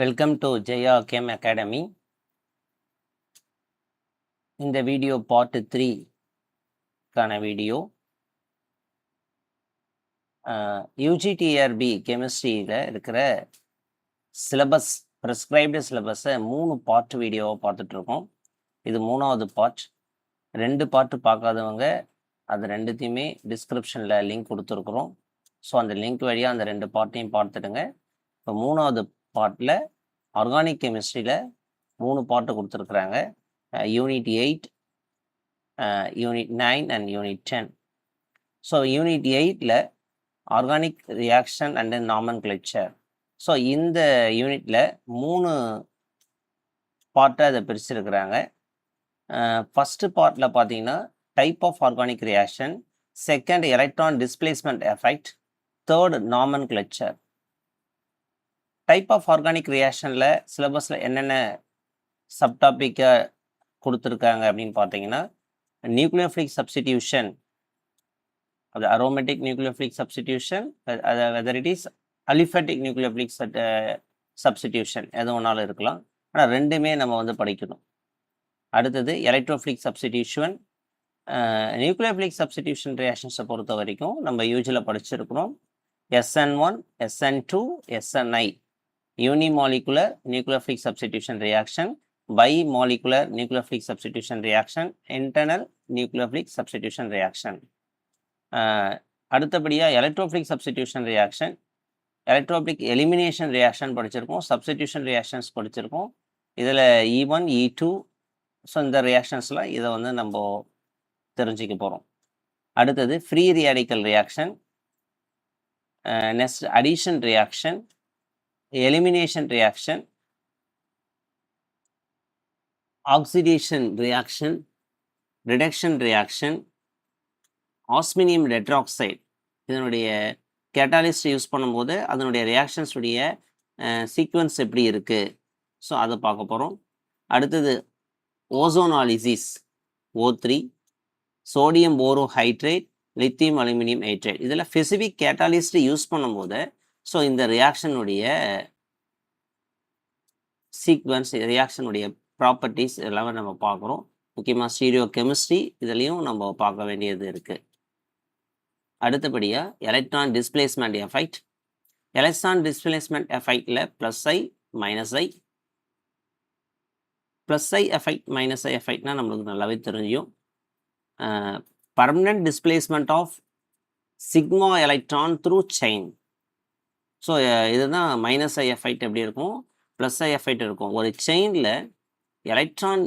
Welcome to Jaya game academy. இந்த video part 3க்கான video. UGTRB கெமிஸ்ட்ரியில் இருக்கிற syllabus, prescribed சிலபஸை 3 part வீடியோவை பார்த்துட்ருக்கோம். இது 3வது பார்ட். 2 பார்ட்டு பார்க்காதவங்க அது ரெண்டுத்தையுமே டிஸ்கிரிப்ஷனில் லிங்க் கொடுத்துருக்குறோம். ஸோ அந்த லிங்க் வழியாக அந்த 2 பார்ட்டையும் பார்த்துடுங்க. இப்போ 3வது பார்ட்டில் ஆர்கானிக் கெமிஸ்ட்ரியில் 3 பார்ட்டு கொடுத்துருக்குறாங்க. Unit 8, unit 9 and unit 10. So unit 8ல் organic reaction and nomenclature. So இந்த யூனிட்டில் 3 பார்ட்டை அதை பிரிச்சிருக்கிறாங்க. ஃபஸ்ட்டு பார்ட்டில் பார்த்தீங்கன்னா type of organic reaction, second electron displacement effect, third nomenclature. Type of organic ரியாக்ஷனில் சிலபஸில் என்னென்ன சப்டாபிக்கை கொடுத்துருக்காங்க அப்படின்னு பார்த்தீங்கன்னா, நியூக்ளியோஃபிலிக் சப்ஸ்டிடியூஷன், அது aromatic nucleophilic substitution, whether it is aliphatic nucleophilic substitution, எது ஒன்றாலும் இருக்கலாம். ஆனால் ரெண்டுமே நம்ம வந்து படிக்கணும். அடுத்தது எலக்ட்ரோஃபிலிக் சப்ஸ்டிடியூஷன். நியூக்ளியோஃபிலிக் சப்ஸ்டிடியூஷன் ரியாக்ஷன்ஸை பொறுத்த வரைக்கும் நம்ம யூஜியில் படிச்சிருக்கிறோம். SN1, SN2, SNI, unimolecular nucleophilic substitution reaction, bimolecular nucleophilic substitution reaction, internal nucleophilic substitution reaction. அடுத்தபடியாக electrophilic substitution reaction, electrophilic elimination reaction படிச்சிருக்கோம், சப்ஸ்டிடியூஷன் ரியாக்ஷன்ஸ் படிச்சிருக்கோம். இதில் E1, E2, ஸோ இந்த ரியாக்ஷன்ஸ்லாம் இதை வந்து நம்ம தெரிஞ்சுக்க போகிறோம். அடுத்தது free radical reaction, next addition reaction, elimination reaction, oxidation reaction, reduction reaction, osmium tetroxide இதனுடைய கேட்டாலிஸ்ட் யூஸ் பண்ணும்போது அதனுடைய ரியாக்ஷன்ஸுடைய சீக்வன்ஸ் எப்படி இருக்குது, ஸோ அதை பார்க்க போகிறோம். அடுத்தது ஓசோனாலிசிஸ் O3, sodium borohydride, lithium aluminium hydrate. இதில் ஸ்பெசிஃபிக் கேட்டாலிஸ்ட் யூஸ் பண்ணும்போது ஸோ இந்த ரியாக்ஷனுடைய சீக்வன்ஸ், ரியாக்ஷனுடைய ப்ராப்பர்ட்டிஸ் எல்லாமே நம்ம பார்க்குறோம். முக்கியமாக ஸ்டீரியோ கெமிஸ்ட்ரி இதுலேயும் நம்ம பார்க்க வேண்டியது இருக்குது. அடுத்தபடியாக electron displacement effect. Electron displacement எஃபெக்டில் +I, -I. +I effect, -I எஃபெக்ட்னால் நம்மளுக்கு நல்லாவே தெரியும். Permanent displacement of sigma electron through chain. So இதுதான் -I எஃபெக்ட் எப்படி இருக்கும், +I எஃபெக்ட் இருக்கும். ஒரு செயினில் எலக்ட்ரான்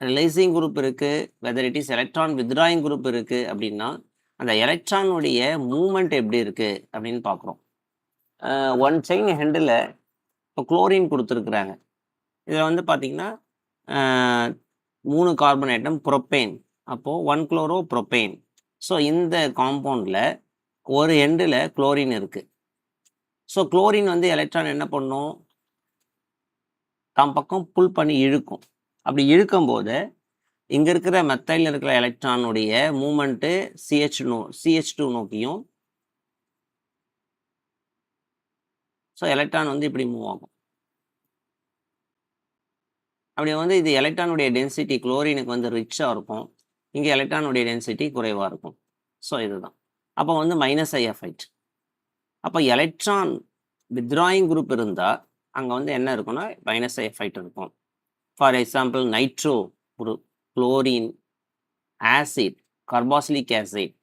ரிலைசிங் குரூப் இருக்குது, whether it is electron withdrawing group இருக்குது அப்படின்னா அந்த எலக்ட்ரானுடைய மூமெண்ட் எப்படி இருக்குது அப்படின்னு பார்க்குறோம். ஒன் செயின் ஹெண்டில் இப்போ குளோரின் கொடுத்துருக்குறாங்க. இதில் வந்து பார்த்திங்கன்னா 3 கார்பன் ஐட்டம் ப்ரொப்பேன், அப்போது 1 குளோரோ ப்ரொப்பேன். ஸோ இந்த காம்பவுண்டில் ஒரு எண்டில் குளோரின் இருக்குது. ஸோ குளோரின் வந்து எலக்ட்ரான் என்ன பண்ணும், தாம் பக்கம் புல் பண்ணி இழுக்கும். அப்படி இழுக்கும்போது இங்கே இருக்கிற மெத்தைலில் இருக்கிற எலக்ட்ரானுடைய மூமெண்ட்டு CH2 நோக்கியும், ஸோ எலக்ட்ரான் வந்து இப்படி மூவ் ஆகும். அப்படி வந்து இது எலக்ட்ரானுடைய டென்சிட்டி குளோரினுக்கு வந்து ரிச்சாக இருக்கும், இங்கே எலக்ட்ரானுடைய டென்சிட்டி குறைவாக இருக்கும். ஸோ இதுதான் அப்போ வந்து -I எஃபெக்ட். அப்போ எலக்ட்ரான் வித்ராயிங் குரூப் இருந்தால் அங்கே வந்து என்ன இருக்குன்னா -I எஃபெக்ட் இருக்கும். For example nitro group, chlorine, acid, carboxylic acid,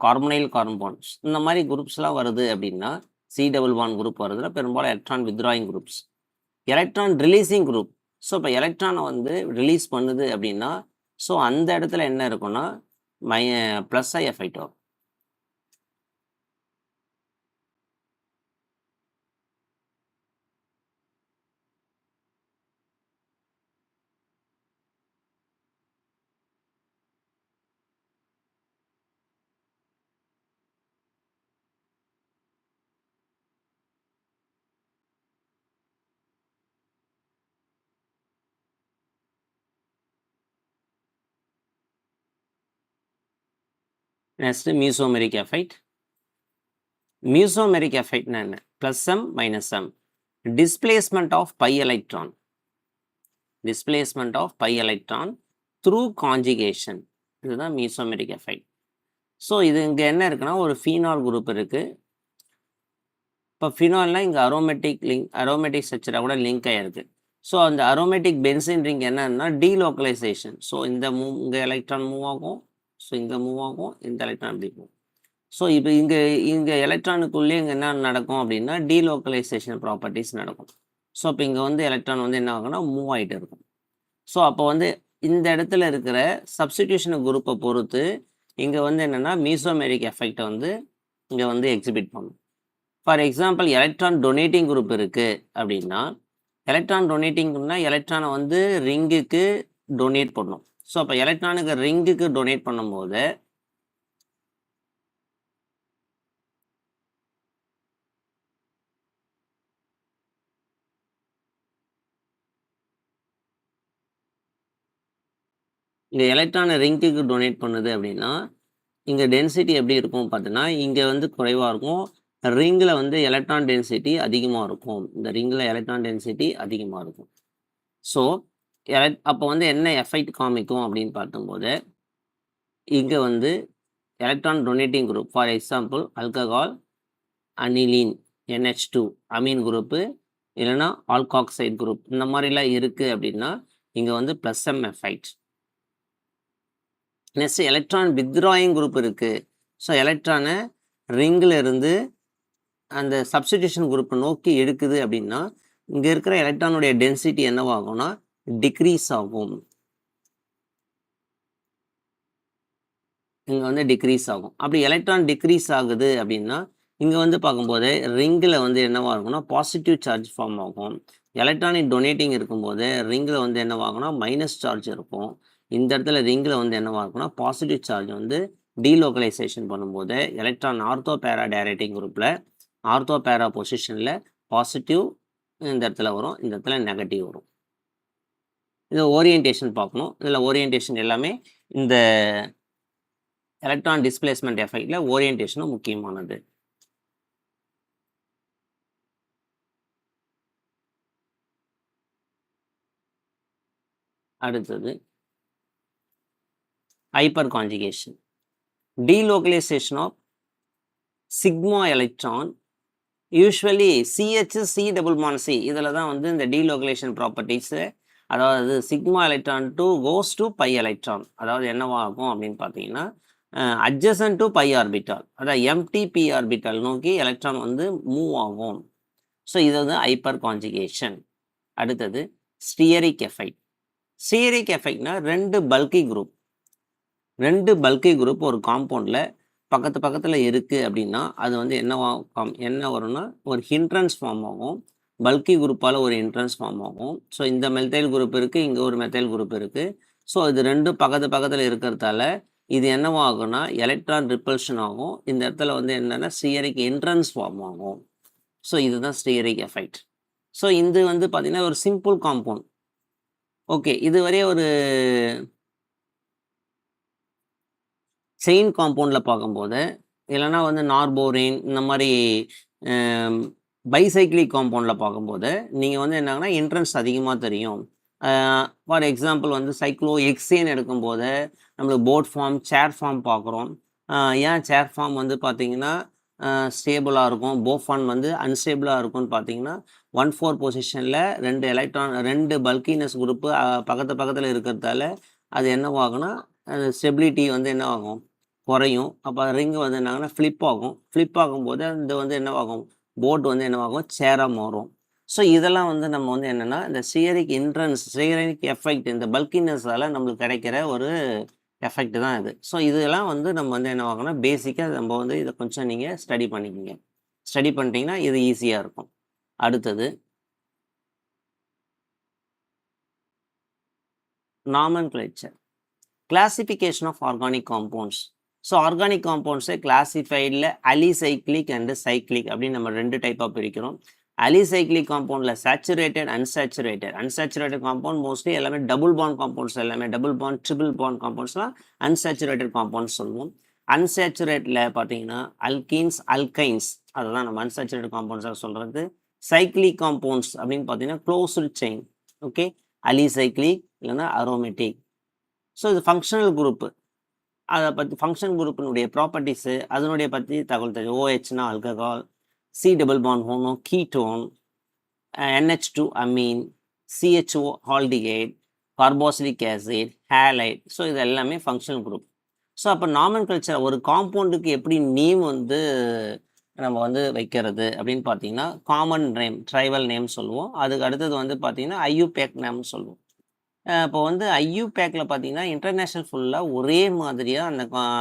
carbonyl compounds, இந்த மாதிரி குரூப்ஸ்லாம் வருது அப்படின்னா C+1 குரூப் வருதுன்னா பெரும்பாலும் electron withdrawing groups. Electron releasing group, so இப்போ எலக்ட்ரானை வந்து ரிலீஸ் பண்ணுது அப்படின்னா ஸோ அந்த இடத்துல என்ன இருக்குன்னா +I எஃபெக்ட் வரும். Next mesomeric effect. மியூசோமெரிக் எஃபெக்ட்னா என்ன, +M, -M. displacement of pi electron, displacement of pi electron through conjugation, இதுதான் மீசோமெரிக் எஃபெக்ட். ஸோ இது இங்கே என்ன இருக்குன்னா ஒரு ஃபீனால் குரூப் இருக்குது. இப்போ ஃபினால்னால் இங்கே அரோமேட்டிக் ஸ்ட்ரக்சராக கூட லிங்க் ஆகிருக்கு. ஸோ அந்த அரோமேட்டிக் பென்சின் ரிங் என்னன்னா டீலோக்கலைசேஷன். ஸோ இந்த இங்கே எலக்ட்ரான் மூவ் ஆகும், ஸோ இங்கே மூவ் ஆகும், இந்த எலக்ட்ரான் இப்படி போகும். ஸோ இப்போ இங்கே எலக்ட்ரானுக்குள்ளே இங்கே என்ன நடக்கும் அப்படின்னா டீலோக்கலைசேஷன் ப்ராப்பர்ட்டிஸ் நடக்கும். ஸோ இப்போ இங்கே வந்து எலக்ட்ரான் வந்து என்ன ஆகும்னா மூவ் ஆகிட்டு இருக்கும். ஸோ அப்போ வந்து இந்த இடத்துல இருக்கிற சப்ஸ்டிடியூஷன் குரூப்பை பொறுத்து இங்கே வந்து என்னென்னா மீசோமெரிக் எஃபெக்டை வந்து இங்கே வந்து எக்ஸிபிட் பண்ணும். For example electron donating group இருக்குது அப்படின்னா, எலக்ட்ரான் டொனேட்டிங்னா எலக்ட்ரானை வந்து ரிங்குக்கு டொனேட் பண்ணும். ஸோ அப்போ எலக்ட்ரானுக்கு ரிங்குக்கு டொனேட் பண்ணும்போது இங்கே எலக்ட்ரானை ரிங்குக்கு டொனேட் பண்ணுது அப்படின்னா இங்கே டென்சிட்டி எப்படி இருக்கும் பார்த்தீங்கன்னா இங்கே வந்து குறைவாக இருக்கும், ரிங்கில் வந்து எலக்ட்ரான் டென்சிட்டி அதிகமாக இருக்கும். இந்த ரிங்கில் எலக்ட்ரான் டென்சிட்டி அதிகமாக இருக்கும். ஸோ அப்போ வந்து என்ன எஃபெக்ட் காமிக்கும் அப்படின்னு பார்க்கும்போது இங்கே வந்து electron donating group for example alcohol, aniline, NH2 amine group, இல்லைன்னா ஆல்காக்சைடு குரூப், இந்த மாதிரிலாம் இருக்குது அப்படின்னா இங்கே வந்து +m effect. Next electron withdrawing group இருக்குது. ஸோ எலக்ட்ரானை ரிங்கில் இருந்து அந்த சப்ஸ்டிடியூஷன் குரூப்பை நோக்கி எடுக்குது அப்படின்னா இங்கே இருக்கிற எலக்ட்ரானுடைய டென்சிட்டி என்னவாகும்னா டிக்ரீஸ் ஆகும். இங்கே வந்து டிக்ரீஸ் ஆகும். அப்படி எலக்ட்ரான் டிக்ரீஸ் ஆகுது அப்படின்னா இங்கே வந்து பார்க்கும்போது ரிங்கில் வந்து என்னவாக இருக்கும்னா பாசிட்டிவ் சார்ஜ் ஃபார்ம் ஆகும். எலக்ட்ரானிக் டொனேட்டிங் இருக்கும்போது ரிங்கில் வந்து என்னவாகும்னா மைனஸ் சார்ஜ் இருக்கும். இந்த இடத்துல ரிங்கில் வந்து என்னவாக இருக்கும்னா பாசிட்டிவ் சார்ஜ் வந்து டீலோக்கலைசேஷன் பண்ணும்போது எலக்ட்ரான் ஆர்த்தோ பேரா டைரக்டிங் குரூப்பில் ஆர்த்தோ பேரா பொசிஷனில் பாசிட்டிவ் இந்த இடத்துல வரும், இந்த இடத்துல நெகட்டிவ் வரும். இது ஓரியன்டேஷன் பார்க்கணும். இதில் ஓரியன்டேஷன் எல்லாமே இந்த எலக்ட்ரான் டிஸ்பிளேஸ்மெண்ட் எஃபெக்டில் ஓரியன்டேஷனும் முக்கியமானது. அடுத்தது hyper conjugation, delocalization of sigma electron, usually CH C double bond C இதில் தான் வந்து இந்த delocalization ப்ராப்பர்ட்டிஸு, அதாவது sigma electron goes to pi electron, அதாவது என்னவாகும் அப்படின்னு பார்த்தீங்கன்னா adjacent to பை ஆர்பிட்டால், அதாவது MTP ஆர்பிட்டால் நோக்கி எலக்ட்ரான் வந்து மூவ் ஆகும். ஸோ இது வந்து ஹைப்பர் கான்ஜுகேஷன். அடுத்தது ஸ்டியரிக் எஃபெக்ட். ஸ்டியரிக் எஃபெக்ட்னா ரெண்டு பல்கி குரூப் ஒரு காம்பவுண்டில் பக்கத்தில் இருக்குது அப்படின்னா அது வந்து என்ன வரும்னா ஒரு ஹிண்ட்ரன்ஸ் ஃபார்ம் ஆகும். பல்கி குரூப்பால் ஒரு ஹிண்ட்ரன்ஸ் ஃபார்ம் ஆகும். ஸோ இந்த மெத்தைல் குரூப் இருக்குது, இங்கே ஒரு மெத்தைல் குரூப் இருக்குது. ஸோ இது ரெண்டும் பக்கத்தில் இருக்கிறதால இது என்னவாகும்னா எலக்ட்ரான் ரிப்பல்ஷன் ஆகும். இந்த இடத்துல வந்து என்னென்னா ஸ்டியரிக் என்ட்ரன்ஸ் ஃபார்ம் ஆகும். ஸோ இதுதான் ஸ்டியரிக் எஃபெக்ட். ஸோ இது வந்து பார்த்திங்கன்னா ஒரு சிம்பிள் காம்பவுண்ட். ஓகே, இதுவரையே ஒரு செயின் காம்பவுண்டில் பார்க்கும்போது இல்லைனா வந்து நார்போரின் இந்த மாதிரி பைசைக்கிளிக் காம்பவுண்டில் பார்க்கும்போது நீங்கள் வந்து என்னங்கன்னா என்ட்ரன்ஸ் அதிகமாக தெரியும். ஃபார் எக்ஸாம்பிள் வந்து சைக்ளோ எக்ஸேன் எடுக்கும்போது நம்மளுக்கு போர்ட் ஃபார்ம், சேர் ஃபார்ம் பார்க்குறோம். ஏன் சேர் ஃபார்ம் வந்து பார்த்திங்கன்னா ஸ்டேபிளாக இருக்கும், போஃபான் வந்து அன்ஸ்டேபிளாக இருக்கும்னு பார்த்தீங்கன்னா 1,4 பொசிஷனில் ரெண்டு பல்கினஸ் குரூப்பு பக்கத்தில் இருக்கிறதால அது என்னவாகும்னா ஸ்டெபிலிட்டி வந்து என்ன ஆகும், குறையும். அப்போ ரிங்கு வந்து என்னங்கன்னா ஃப்ளிப் ஆகும்போது அது வந்து என்னவாகும், போர்டு வந்து என்னவாகும், சேராக மாறும். ஸோ இதெல்லாம் வந்து நம்ம வந்து என்னென்னா இந்த ஸ்டியரிக் எஃபெக்ட் இந்த பல்கினஸால் நம்மளுக்கு கிடைக்கிற ஒரு எஃபெக்ட் தான் இது. ஸோ இதெல்லாம் வந்து நம்ம வந்து என்னவாகும்னா பேசிக்காக நம்ம வந்து இதை கொஞ்சம் நீங்கள் ஸ்டடி பண்ணிட்டீங்கன்னா இது ஈஸியாக இருக்கும். அடுத்தது nomenclature, classification of organic compounds. So organic காம்பவுண்ட்ஸை கிளாசிஃபைடில் அலிசைக்ளிக் அண்டு சைக்ளிக் அப்படின்னு நம்ம ரெண்டு டைப்பாக பிரிக்கிறோம். அலிசைக்ளிக் காம்பவுண்டில் சேச்சுரேட்டட், அன்சேச்சுரேட்டட் காம்பவுண்ட் மோஸ்ட்லி எல்லாமே டபுள் பாண்ட் காம்பவுண்ட்ஸ், எல்லாமே டபுள் பாண்ட் ட்ரிபிள் பாண்ட் காம்பவுண்ட்ஸ்லாம் அன்சேச்சுரேட்டட் காம்பவுண்ட்ஸ் சொல்லுவோம். அன்சேச்சுரேட்டில் பார்த்தீங்கன்னா அல்கீன்ஸ், அல்கைன்ஸ், அதுதான் நம்ம அன்சேச்சுரேட்டட் காம்பவுண்ட்ஸாக சொல்கிறது. சைக்ளிக் காம்பவுண்ட்ஸ் அப்படின்னு பார்த்தீங்கன்னா க்ளோஸ்டு செயின். ஓகே, அலிசைக்ளிக் இல்லைன்னா அரோமேட்டிக். ஸோ இது ஃபங்க்ஷனல் குரூப்பு. அதை பற்றி ஃபங்க்ஷன் குரூப்பினுடைய ப்ராப்பர்ட்டிஸு அதனுடைய பற்றி தகவல் தெரியும். ஓஹெச்னா alcohol, C double bond homo ketone, NH2 amine, CHO aldehyde, carboxylic acid, halide. So இது எல்லாமே ஃபங்க்ஷனல் குரூப். ஸோ அப்போ நாமன்கில்ச்சர் ஒரு காம்பவுண்டுக்கு எப்படி நேம் வந்து நம்ம வந்து வைக்கிறது அப்படின்னு பார்த்தீங்கன்னா காமன் நேம், ட்ரைவல் நேம் சொல்லுவோம். அதுக்கு அடுத்தது வந்து பார்த்தீங்கன்னா IUPAC நேம் சொல்லுவோம். இப்போ வந்து IUPACல பார்த்தீங்கன்னா இன்டர்நேஷ்னல் ஃபுல்லாக ஒரே மாதிரியாக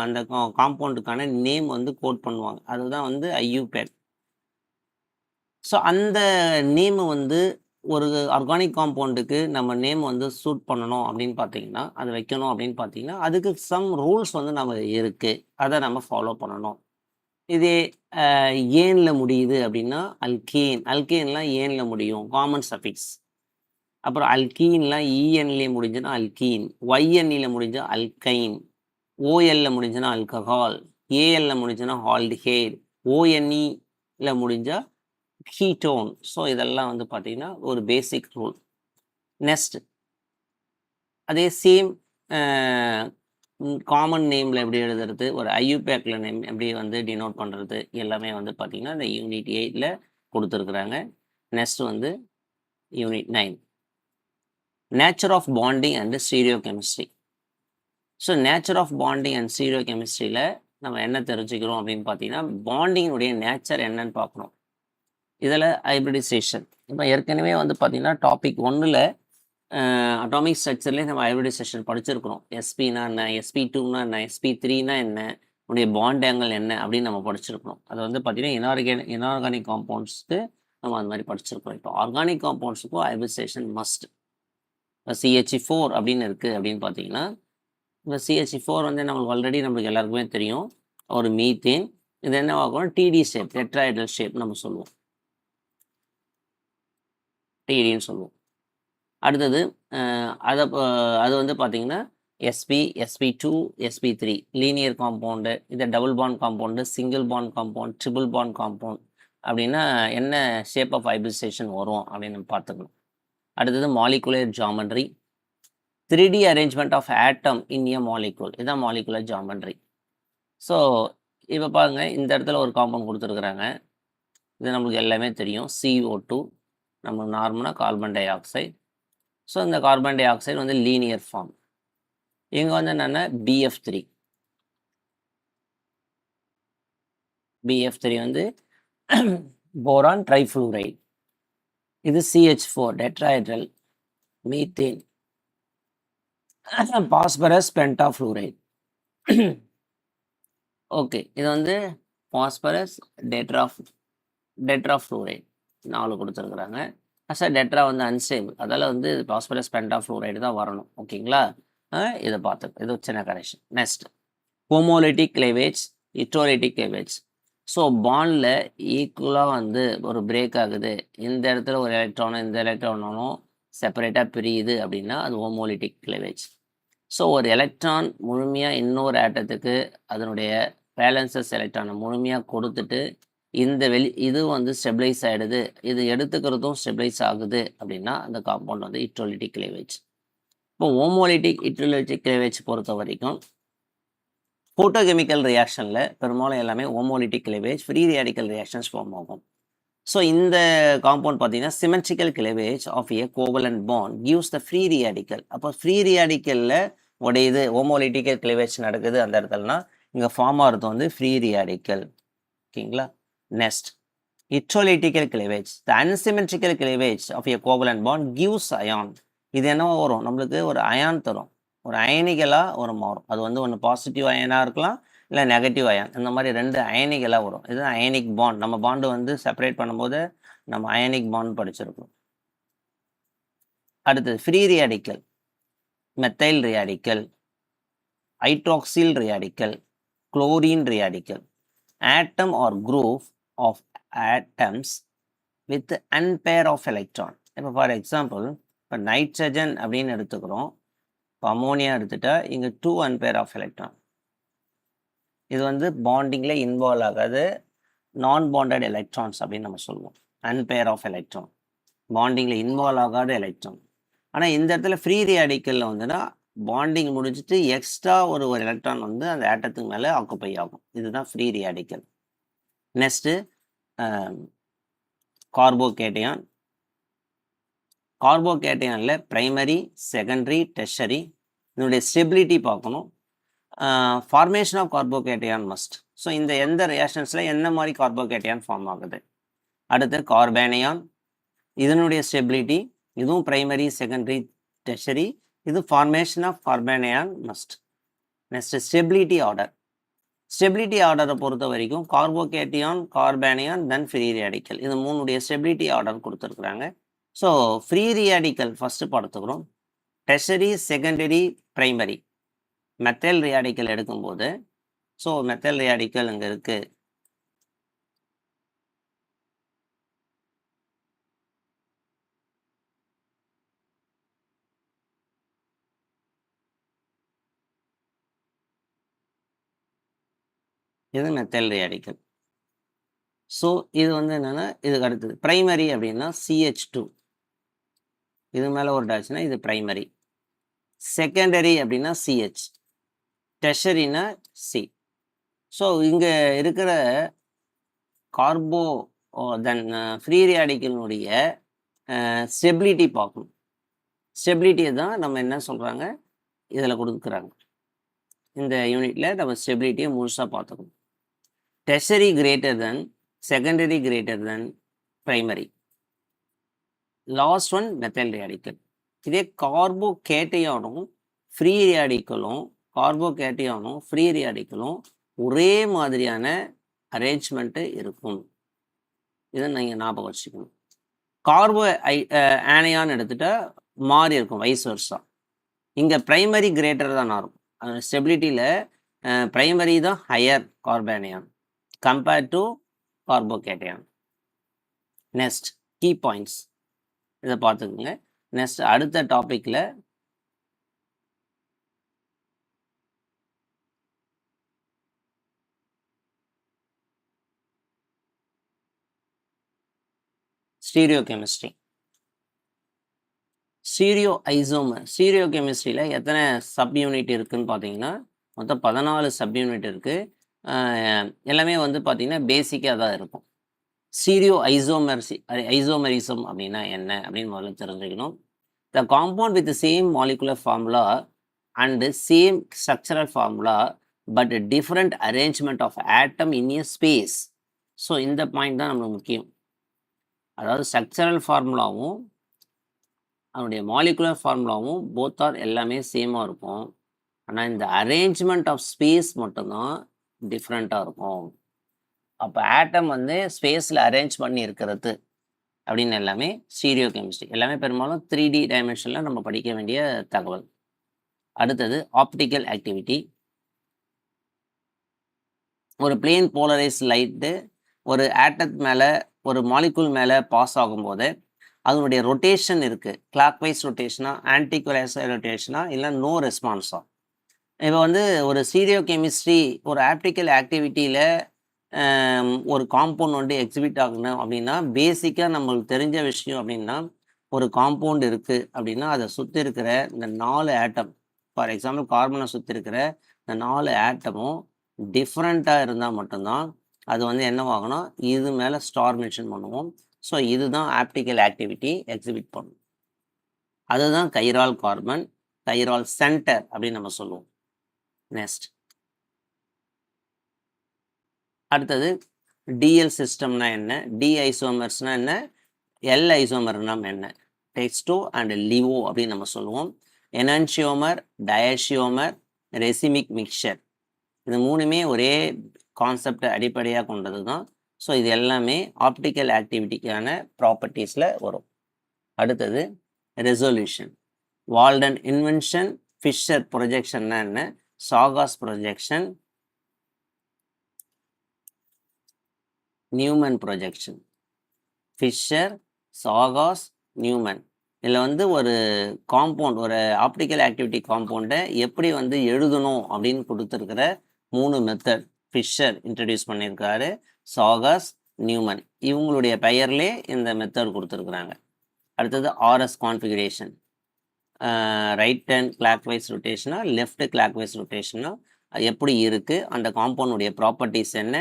அந்த காம்பவுண்டுக்கான நேம் வந்து கோட் பண்ணுவாங்க. அதுதான் வந்து IUPAC. ஸோ அந்த நேம் வந்து ஒரு ஆர்கானிக் காம்பவுண்டுக்கு நம்ம நேம் வந்து சூட் பண்ணணும் அப்படின்னு பார்த்தீங்கன்னா, அது வைக்கணும் அப்படின்னு பார்த்தீங்கன்னா, அதுக்கு சம் ரூல்ஸ் வந்து நம்ம இருக்குது, அதை நம்ம ஃபாலோ பண்ணணும். இதே ஏன்ல முடியுது அப்படின்னா அல்கேன், அல்கேன்லாம் ஏன்ல முடியும், காமன் சஃபிக்ஸ். அப்புறம் அல்கீன்லாம் இஎன்லேயே முடிஞ்சுன்னா அல்கீன், ஒய்என்இல முடிஞ்சா அல்கைன், ஓஎல்ல முடிஞ்சுன்னா ஆல்கஹால், ஏஎல்ல முடிஞ்சுன்னா ஆல்டிஹைட், ONEல முடிஞ்சா கீட்டோன். ஸோ இதெல்லாம் வந்து பார்த்தீங்கன்னா ஒரு பேசிக் ரூல். நெக்ஸ்ட் அதே சேம் காமன் நேமில் எப்படி எழுதுறது, ஒரு IUPACல நேம் எப்படி வந்து டினோட் பண்ணுறது, எல்லாமே வந்து பார்த்தீங்கன்னா இந்த யூனிட் 8ல் கொடுத்துருக்குறாங்க. நெக்ஸ்ட் வந்து unit 9, nature of bonding and stereo chemistry. So nature of bonding and stereo கெமிஸ்ட்ரியில் நம்ம என்ன தெரிஞ்சுக்கிறோம் அப்படின்னு பார்த்தீங்கன்னா, பாண்டிங்கினுடைய நேச்சர் என்னன்னு பார்க்கணும். இதில் ஹைப்ரிடைசேஷன் இப்போ ஏற்கனவே வந்து பார்த்தீங்கன்னா டாபிக் 1ல் அட்டாமிக் ஸ்ட்ரக்சர்லேயே நம்ம ஹைப்ரிடைசேஷன் படிச்சிருக்கிறோம். SP-னா என்ன, SP2னா என்ன, SP3னா என்ன, உடைய பாண்ட் ஆங்கிள் என்ன அப்படின்னு நம்ம படிச்சிருக்கிறோம். அது வந்து பார்த்தீங்கன்னா இன்ஆர்கானிக் காம்பவுண்ட்ஸ்க்கு நம்ம அந்த மாதிரி படிச்சிருக்கிறோம். இப்போ ஆர்கானிக் காம்பவுண்ட்ஸுக்கும் ஹைப்ரிடைசேஷன் மஸ்ட். CH4 அப்படின்னு இருக்குது அப்படின்னு பார்த்தீங்கன்னா, இப்போ CH4 வந்து நம்மளுக்கு ஆல்ரெடி நம்மளுக்கு எல்லாருக்குமே தெரியும், ஒரு மீத்தேன். இது என்ன ஆகும், TD ஷேப், டெட்ராஹெட்ரல் ஷேப் நம்ம சொல்லுவோம், TDன்னு சொல்லுவோம். அடுத்தது அது வந்து பார்த்தீங்கன்னா SP2, SP3 லீனியர் காம்பவுண்டு. இதை double bond compound, single bond compound, triple bond compound அப்படின்னா என்ன ஷேப் ஆஃப் ஹைப்ரிடைசேஷன் வரும் அப்படின்னு நம்ம பார்த்துக்கணும். அடுத்தது molecular geometry, 3D arrangement of atom in a molecule. இதுதான் மாலிகுலர் ஜாமெட்ரி. ஸோ இப்போ பாருங்க, இந்த இடத்துல ஒரு காம்பவுண்ட் கொடுத்துருக்குறாங்க. இது நம்மளுக்கு எல்லாமே தெரியும், CO2 நம்ம நார்மலாக கார்பன் டை ஆக்சைடு. ஸோ இந்த கார்பன் டை ஆக்சைடு வந்து லீனியர் ஃபார்ம். இங்கே வந்து என்னென்னா BF3 வந்து போரான் ட்ரைஃப்ளூரைடு. இது CH4 tetrahedral methane, phosphorus pentafluoride. Okay, இது வந்து பாஸ்பரஸ் டெட்ராஃப்ளூரைடு 4 கொடுத்துருக்குறாங்க. டெட்ரா வந்து அன்ஸ்டேபிள், அதால் வந்து பாஸ்பரஸ் பென்டாஃப்ளூரைடு தான் வரணும். ஓகேங்களா, இதை பார்த்து இது சின்ன correction. Next homolytic cleavage, heterolytic cleavage. So பாண்டில் ஈக்குவலாக வந்து ஒரு பிரேக் ஆகுது, இந்த இடத்துல ஒரு எலக்ட்ரானும் இந்த எலக்ட்ரானும் செப்பரேட்டாக பிரியுது அப்படின்னா அது ஹோமோலிட்டிக் கிளேவேஜ். ஸோ ஒரு எலக்ட்ரான் முழுமையாக இன்னொரு ஆட்டத்துக்கு அதனுடைய பேலன்சஸ் எலக்ட்ரானை முழுமையாக கொடுத்துட்டு இந்த இது வந்து ஸ்டெபிளைஸ் ஆகிடுது, இது எடுத்துக்கிறதும் ஸ்டெபிளைஸ் ஆகுது அப்படின்னா அந்த காம்பவுண்ட் வந்து ஹெட்ரோலிட்டிக் கிளேவேஜ். இப்போ ஹோமோலிட்டிக் ஹெட்ரோலிட்டிக் கிளேவேஜ் பொறுத்த வரைக்கும் ஃபோட்டோகெமிக்கல் ரியாக்ஷனில் பெரும்பாலும் எல்லாமே homolytic cleavage, free radical reactions form ஆகும். ஸோ இந்த காம்பவுண்ட் பார்த்தீங்கன்னா symmetrical cleavage of a covalent bond gives the free radical. அப்போ ஃப்ரீ ரேடிக்கலில் உடையது ஹோமோலிட்டிக்கல் கிளேவேஜ் நடக்குது அந்த இடத்துலனா இங்கே ஃபார்ம் ஆகிறது வந்து ஃப்ரீ ரேடிக்கல். ஓகேங்களா, next heterolytical cleavage, the unsymmetrical cleavage of a covalent bond gives ion. இது என்ன வரும், நம்மளுக்கு ஒரு அயான் தரும், ஒரு அயனிகளாக ஒரு மாறும். அது வந்து ஒன்று பாசிட்டிவ் அயனாக இருக்கலாம், இல்லை நெகட்டிவ் அயான், இந்த மாதிரி 2 அயனிகளாக வரும். இதுதான் அயனிக் பாண்ட். நம்ம பாண்டு வந்து செப்பரேட் பண்ணும்போது நம்ம அயனிக் பாண்ட் படிச்சிருக்கோம். அடுத்தது free radical, methyl radical, hydroxyl radical, chlorine radical. Atom or group of atoms with unpair of electron. இப்போ ஃபார் எக்ஸாம்பிள் இப்போ நைட்ரஜன் அப்படின்னு எடுத்துக்கிறோம், இப்போ அமோனியா எடுத்துட்டா இங்கே 2 அன்பேர் ஆஃப் எலக்ட்ரான். இது வந்து பாண்டிங்கில் இன்வால்வ் ஆகாது, நான் பாண்டட் எலக்ட்ரான்ஸ் அப்படின்னு நம்ம சொல்லுவோம். அன்பேர் ஆஃப் எலக்ட்ரான், பாண்டிங்கில் இன்வால்வ் ஆகாத எலக்ட்ரான். ஆனால் இந்த இடத்துல ஃப்ரீ ரேடிக்கலில் வந்துன்னா பாண்டிங் முடிஞ்சிட்டு எக்ஸ்ட்ரா ஒரு எலக்ட்ரான் வந்து அந்த ஆட்டத்துக்கு மேலே ஆக்குப்பை ஆகும். இதுதான் ஃப்ரீ ரேடிக்கல். Next carbocation. கார்போகேட்டையானில் பிரைமரி, செகண்டரி, டெர்ஷரி, இதனுடைய ஸ்டெபிலிட்டி பார்க்கணும். Formation of carbocation must. So இந்த எந்த ரியாக்ஷன்ஸில் என்ன மாதிரி கார்போகேட்டையான் ஃபார்ம் ஆகுது. அடுத்து கார்பேனையான், இதனுடைய ஸ்டெபிலிட்டி, இதுவும் பிரைமரி, செகண்டரி, டெர்ஷரி, இது formation of carbanion must. Next stability order. ஸ்டெபிலிட்டி ஆர்டரை பொறுத்த வரைக்கும் carbocation, carbanion, then free radical, இது மூணுடைய ஸ்டெபிலிட்டி ஆர்டர் கொடுத்துருக்குறாங்க. ஸோ ஃப்ரீ ரேடிக்கல் ஃபஸ்ட்டு பார்த்துக்கிறோம். Tertiary, secondary, primary. Methyl radical எடுக்கும்போது, ஸோ மெத்தைல் ரேடிக்கல் இங்கே இருக்குது. இது மெத்தைல் ரேடிக்கல். ஸோ இது வந்து என்னென்னா இதுக்கு அடுத்தது பிரைமரி அப்படின்னா CH2, இது மேலே ஒரு டாச்சுன்னா இது பிரைமரி. செகண்டரி அப்படின்னா CH, டெர்ஷரினா C. ஸோ இங்கே இருக்கிற கார்போ தென் ஃப்ரீ ரேடிக்கலினுடைய ஸ்டெபிலிட்டி பார்க்கணும். ஸ்டெபிலிட்டியை தான் நம்ம என்ன சொல்கிறாங்க இதில் கொடுக்குறாங்க. இந்த யூனிட்டில் நம்ம ஸ்டெபிலிட்டியை முழுசாக பார்த்துக்கணும். Tertiary greater than, secondary greater than primary. Last one methyl radical. இதே கார்போகேட்டையானும் ஃப்ரீ ரேடிக்கலும் ஃப்ரீ ரேடிக்கலும் ஒரே மாதிரியான அரேஞ்ச்மெண்ட்டு இருக்கும். இதை நீங்கள் ஞாபகம் வச்சுக்கணும். கார்போ ஆனையான் எடுத்துட்டா மாறி இருக்கும், வைஸ் வர்ஸா. இங்கே பிரைமரி கிரேட்டர் தான் இருக்கும். ஸ்டெபிலிட்டியில் பிரைமரி தான் higher carbanion compared to carbocation. Next key points இதை பார்த்துக்குங்க. நெக்ஸ்ட் அடுத்த டாப்பிக்கில் stereo chemistry. Stereo isomer. Stereo கெமிஸ்ட்ரியில் எத்தனை சப் யூனிட் இருக்குதுன்னு பார்த்தீங்கன்னா மொத்தம் 14 சப் யூனிட் இருக்குது. எல்லாமே வந்து பார்த்திங்கன்னா பேசிக்காக தான் இருக்கும். ஸ்டீரியோ ஐசோமரிசம் அப்படின்னா என்ன அப்படின்னு முதல்ல தெரிஞ்சுக்கணும். The compound with same molecular formula and same structural formula but different arrangement of atom in a space. So இந்த பாயிண்ட் தான் நம்மளுக்கு முக்கியம். அதாவது ஸ்ட்ரக்சரல் ஃபார்முலாவும் அதனுடைய மாலிகுலர் ஃபார்முலாவும் போத் ஆர் எல்லாமே சேமாக இருக்கும். ஆனால் இந்த அரேஞ்ச்மெண்ட் ஆஃப் ஸ்பேஸ் மட்டும்தான் டிஃப்ரெண்ட்டாக இருக்கும். அப்போ ஆட்டம் வந்து ஸ்பேஸில் அரேஞ்ச் பண்ணி இருக்கிறது அப்படின்னு எல்லாமே ஸ்டீரியோ கெமிஸ்ட்ரி. எல்லாமே பெரும்பாலும் 3D டைமென்ஷனில் நம்ம படிக்க வேண்டிய தகவல். அடுத்தது ஆப்டிக்கல் ஆக்டிவிட்டி. ஒரு பிளேன் போலரைஸ் லைட்டு ஒரு ஆட்டத் மேலே ஒரு மாலிகுல் மேலே பாஸ் ஆகும்போது அதனுடைய ரொட்டேஷன் இருக்குது. கிளாக் வைஸ் ரொட்டேஷனா, ஆன்டி கிளாக் ரொட்டேஷனா, இல்லை நோ ரெஸ்பான்ஸா. இப்போ வந்து ஒரு ஸ்டீரியோ கெமிஸ்ட்ரி ஒரு ஆப்டிக்கல் ஆக்டிவிட்டியில் ஒரு காம்பவுண்ட் வந்து எக்ஸிபிட் ஆகணும் அப்படின்னா பேசிக்காக நம்மளுக்கு தெரிஞ்ச விஷயம் அப்படின்னா ஒரு காம்பவுண்ட் இருக்குது அப்படின்னா அதை சுற்றி இருக்கிற இந்த 4 ஆட்டம், ஃபார் எக்ஸாம்பிள் கார்பனை சுற்றி இருக்கிற இந்த 4 ஆட்டமும் டிஃப்ரெண்ட்டாக இருந்தால் மட்டும்தான் அது வந்து என்னவாகணும், இது மேலே ஸ்டார் மென்ஷன் பண்ணுவோம். ஸோ இதுதான் ஆப்டிக்கல் ஆக்டிவிட்டி எக்ஸிபிட் பண்ணும். அதுதான் கைரால் கார்பன், கைரால் சென்டர் அப்படின்னு நம்ம சொல்லுவோம். நெக்ஸ்ட் அடுத்தது டிஎல் சிஸ்டம்னா என்ன, டி ஐசோமர்ஸ்னா என்ன, எல் ஐசோமர்னா என்ன, டெக்ஸ்டோ அண்ட் லிவோ அப்படின்னு நம்ம சொல்லுவோம். எனான்சியோமர், டயசியோமர், ரெசிமிக் மிக்சர், இது மூணுமே ஒரே கான்செப்டை அடிப்படையாக கொண்டது தான். ஸோ இது எல்லாமே ஆப்டிக்கல் ஆக்டிவிட்டிக்கான ப்ராப்பர்ட்டிஸில் வரும். அடுத்தது ரெசல்யூஷன். வால்டன் இன்வென்ஷன், ஃபிஷர் ப்ரொஜெக்ஷன்னா என்ன, sawhorse projection, Newman projection. Fischer, sawhorse, Newman. இதில் வந்து ஒரு காம்பவுண்ட், ஒரு ஆப்டிக்கல் ஆக்டிவிட்டி காம்பவுண்டை எப்படி வந்து எழுதணும் அப்படின்னு கொடுத்துருக்கிற 3 மெத்தட் ஃபிஷர் இன்ட்ரடியூஸ் பண்ணியிருக்காரு, சாகாஸ் நியூமன் இவங்களுடைய பெயர்லே இந்த மெத்தட் கொடுத்துருக்குறாங்க. அடுத்தது R S configuration, right hand clockwise ரொட்டேஷனா லெஃப்ட் கிளாக்வைஸ் ரொட்டேஷனா எப்படி இருக்குது, அந்த காம்பவுண்டுடைய ப்ராப்பர்ட்டிஸ் என்ன,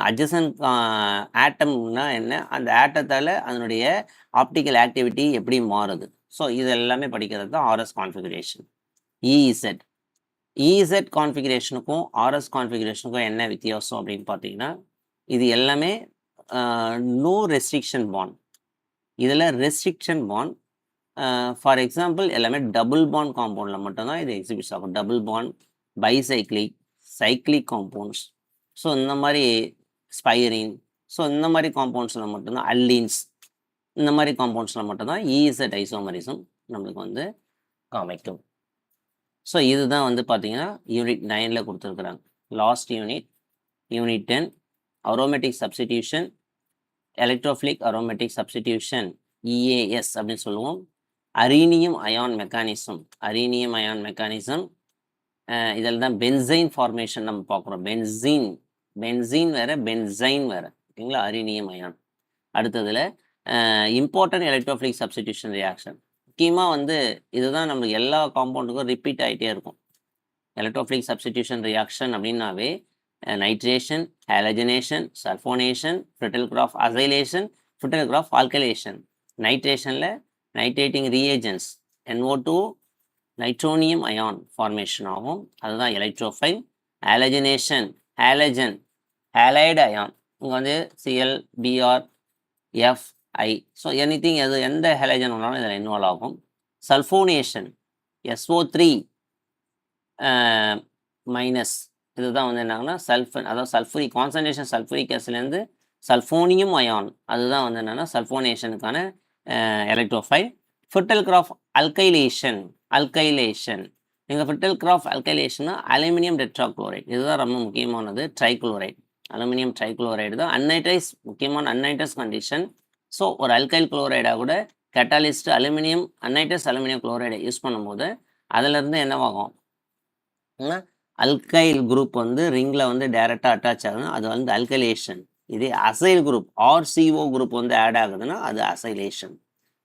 அட்ஜசன்ட் ஆட்டம்னா என்ன, அந்த ஆட்டத்தால் அதனுடைய ஆப்டிக்கல் ஆக்டிவிட்டி எப்படி மாறுது. ஸோ இது எல்லாமே படிக்கிறது தான் ஆர்எஸ் கான்ஃபிகரேஷன். இஇசெட் இஇசெட் கான்ஃபிகரேஷனுக்கும் ஆர்எஸ் கான்ஃபிகரேஷனுக்கும் என்ன வித்தியாசம் அப்படின்னு பார்த்தீங்கன்னா, இது எல்லாமே நோ ரெஸ்ட்ரிக்ஷன் பாண்ட். இதில் ரெஸ்ட்ரிக்ஷன் பாண்ட் ஃபார் எக்ஸாம்பிள் எல்லாமே டபுள் பாண்ட் காம்பவுண்டில் மட்டும்தான் இது எக்ஸிபிட்ஸ் ஆகும். Double bond, bicyclic, cyclic compounds, so இந்த மாதிரி ஸ்பைரின், ஸோ இந்த மாதிரி காம்பவுண்ட்ஸில் மட்டும்தான், அல்லீன்ஸ், இந்த மாதிரி காம்பவுண்ட்ஸில் மட்டும்தான் இஇசெட் ஐசோமரிசம் நம்மளுக்கு வந்து காமிக்கும். ஸோ இதுதான் வந்து பார்த்தீங்கன்னா யூனிட் 9ல் கொடுத்துருக்குறாங்க. Last unit 10 aromatic substitution, electrophilic aromatic substitution, EAS அப்படின்னு சொல்லுவோம். அரீனியம் அயான் மெக்கானிசம், இதில் தான் பென்சைன் ஃபார்மேஷன் நம்ம பார்க்குறோம். பென்சீன் வேறு, பென்சைன் வேறு, ஓகேங்களா, அரீனியம் அயான். அடுத்ததில் இம்பார்ட்டன்ட் எலக்ட்ரோஃபிலிக் சப்ஸ்டிடியூஷன் ரியாக்ஷன். முக்கியமாக வந்து இதுதான் நம்மளுக்கு எல்லா காம்பவுண்டுக்கும் ரிப்பீட் ஆகிட்டே இருக்கும். எலக்ட்ரோஃபிலிக் சப்ஸ்டிடியூஷன் ரியாக்ஷன் அப்படின்னாவே nitration, halogenation, sulphonation, Friedel Crafts acylation, Friedel Crafts alkylation. நைட்ரேஷனில் nitrating reagents NO2 nitronium ion formation ஆகும், அதுதான் எலக்ட்ரோஃபைல். ஹாலஜனேஷன், ஹேலைடு அயான், இங்கே வந்து Cl, Br, F, I, so anything எது எந்த ஹேலஜன் வேணாலும் இதில் இன்வால்வ் ஆகும். சல்ஃபோனேஷன் SO3 மைனஸ், இதுதான் வந்து என்னங்கன்னா சல்ஃபன், அதாவது சல்ஃபூரிக் கான்சன்ட்ரேஷன் சல்ஃபூரிக் ஆசிட்லேருந்து சல்ஃபோனியம் அயான், அதுதான் வந்து என்னென்னா சல்ஃபோனேஷனுக்கான எலக்ட்ரோஃபைல். ஃப்ரிட்டில்கிராஃப் அல்கைலேஷன், நீங்கள் ஃப்ரிட்டில்கிராஃப் அல்கைலேஷன்னா அலுமினியம் டெட்ராக்ளோரைடு, இதுதான் ரொம்ப முக்கியமானது. ட்ரைக்ளோரைடு, அலுமினியம் ட்ரைக்ளோரைடு தான் அன்னைட்ரைஸ், முக்கியமான அன்னைட்ரஸ் கண்டிஷன். ஸோ ஒரு அல்கைல் குளோரைடாக கூட கேட்டாலிஸ்ட் அலுமினியம் அன்னைட்ரஸ் அலுமினியம் குளோரைடை யூஸ் பண்ணும்போது அதிலிருந்து என்னவாகும், அல்கைல் குரூப் வந்து ரிங்கில் வந்து டைரெக்டாக அட்டாச் ஆகுதுன்னா அது வந்து அல்கைலேஷன். இதே அசைல் குரூப் RCO குரூப் வந்து ஆட் ஆகுதுன்னா அது acylation.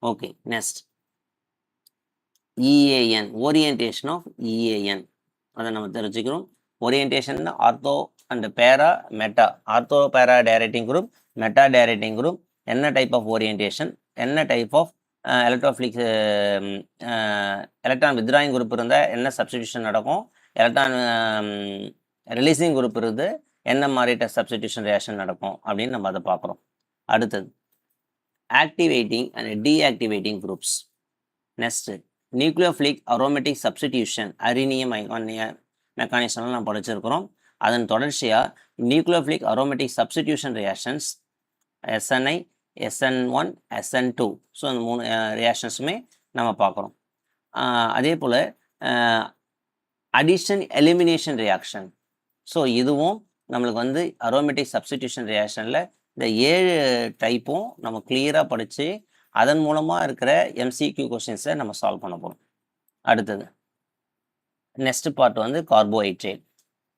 Okay, next EAN, orientation of EAN, அதை நம்ம தெரிஞ்சுக்கிறோம். Orientation ortho and para meta, ortho para directing group, meta directing group, என்ன டைப் ஆஃப் ஓரியன்டேஷன், என்ன type of electrophilic electron withdrawing group இருந்தால் என்ன சப்ஸ்டிடியூஷன் நடக்கும், எலக்ட்ரான் ரிலீசிங் குரூப் இருந்து என்ன மாதிரி சப்ஸ்டிடியூஷன் ரியாக்ஷன் நடக்கும் அப்படின்னு நம்ம அதை பார்க்குறோம். அடுத்தது activating and deactivating groups. Next nucleophilic aromatic substitution, arenium மெக்கானிசம்லாம் நம்ம படிச்சிருக்கிறோம். அதன் தொடர்ச்சியாக nucleophilic aromatic substitution reactions SNI, SN1, SN2, so அந்த 3 ரியாக்ஷன்ஸுமே நம்ம பார்க்குறோம். அதே போல் அடிஷன் எலிமினேஷன் ரியாக்ஷன், ஸோ இதுவும் நம்மளுக்கு வந்து அரோமேட்டிக் சப்ஸ்டிடியூஷன் ரியாக்ஷனில் இந்த 7 டைப்பும் நம்ம கிளியராக படித்து அதன் மூலமாக இருக்கிற MCQ கொஸ்டின்ஸை நம்ம சால்வ் பண்ண போகிறோம். அடுத்தது நெக்ஸ்ட் பார்ட் வந்து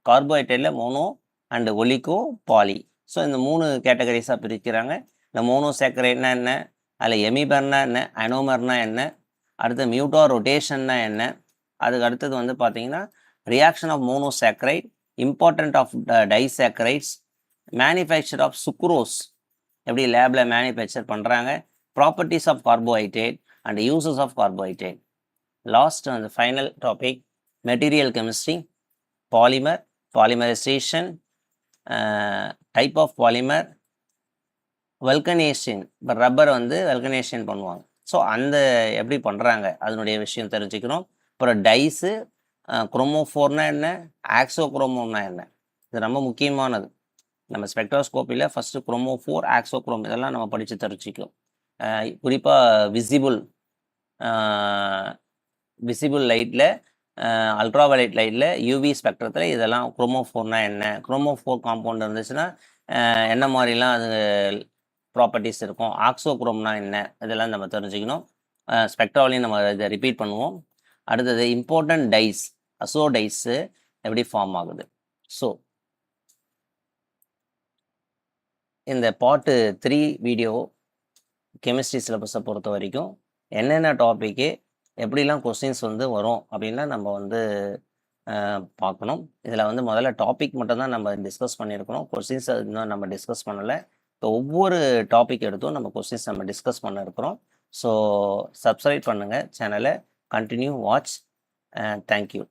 கார்போஹைட்ரேட்டில் mono and oligo poly, so இந்த 3 கேட்டகரிஸாக பிரிக்கிறாங்க. இந்த மோனோசாக்கரைட்னா என்ன, அதில் எமிபர்னா என்ன, அனோமர்னா என்ன, அடுத்து மியூட்டோ ரொட்டேஷன்னா என்ன, அதுக்கு அடுத்தது வந்து பார்த்தீங்கன்னா reaction of monosaccharide, important of disaccharides, manufacture of sucrose, எப்படி லேபில் மேனுஃபேக்சர் பண்ணுறாங்க, properties of carbohydrate and uses of carbohydrate. Last அந்த final topic material chemistry, polymer, polymerisation, type of polymer, vulcanisation, இப்போ ரப்பர் வந்து வல்கனேஷன் பண்ணுவாங்க, ஸோ அந்த எப்படி பண்ணுறாங்க அதனுடைய விஷயம் தெரிஞ்சுக்கணும். அப்புறம் டைஸு, குரோமோஃபோர்னா என்ன, ஆக்சோக்ரோமோன்னா என்ன, இது ரொம்ப முக்கியமானது. நம்ம ஸ்பெக்ட்ரோஸ்கோப்பியில் ஃபஸ்ட்டு குரோமோஃபோர், ஆக்சோக்ரோம் இதெல்லாம் நம்ம படித்து தெரிஞ்சுக்கணும். குறிப்பாக விசிபிள் லைட்டில், அல்ட்ராவயலட் லைட்டில், UV ஸ்பெக்ட்ரத்தில் இதெல்லாம் குரோமோஃபோர்னா என்ன, குரோமோஃபோர் காம்பவுண்ட் இருந்துச்சுன்னா என்ன மாதிரிலாம் அது ப்ராப்பர்ட்டிஸ் இருக்கும், ஆக்சோக்ரோம்னா என்ன, இதெல்லாம் நம்ம தெரிஞ்சுக்கணும். ஸ்பெக்ட்ராலையும் நம்ம இதை ரிப்பீட் பண்ணுவோம். அடுத்தது இம்பார்ட்டன்ட் டைஸ், அசோடைஸு எப்படி ஃபார்ம் ஆகுது. ஸோ இந்த பார்ட் 3 வீடியோ கெமிஸ்ட்ரி சிலபஸை பொறுத்த வரைக்கும் என்னென்ன டாப்பிக்கு எப்படிலாம் கொஸ்டின்ஸ் வந்து வரும் அப்படின்லாம் நம்ம வந்து பார்க்கணும். இதில் வந்து முதல்ல டாபிக் மட்டும்தான் நம்ம டிஸ்கஸ் பண்ணியிருக்கிறோம். கொஸ்டின்ஸ் இன்னும் நம்ம டிஸ்கஸ் பண்ணலை. ஸோ ஒவ்வொரு டாபிக் எடுத்தும் நம்ம கொஸ்டின்ஸ் நம்ம டிஸ்கஸ் பண்ண இருக்கிறோம். ஸோ சப்ஸ்கிரைப் பண்ணுங்கள் சேனலை, கண்டினியூ வாட்ச். தேங்க்யூ.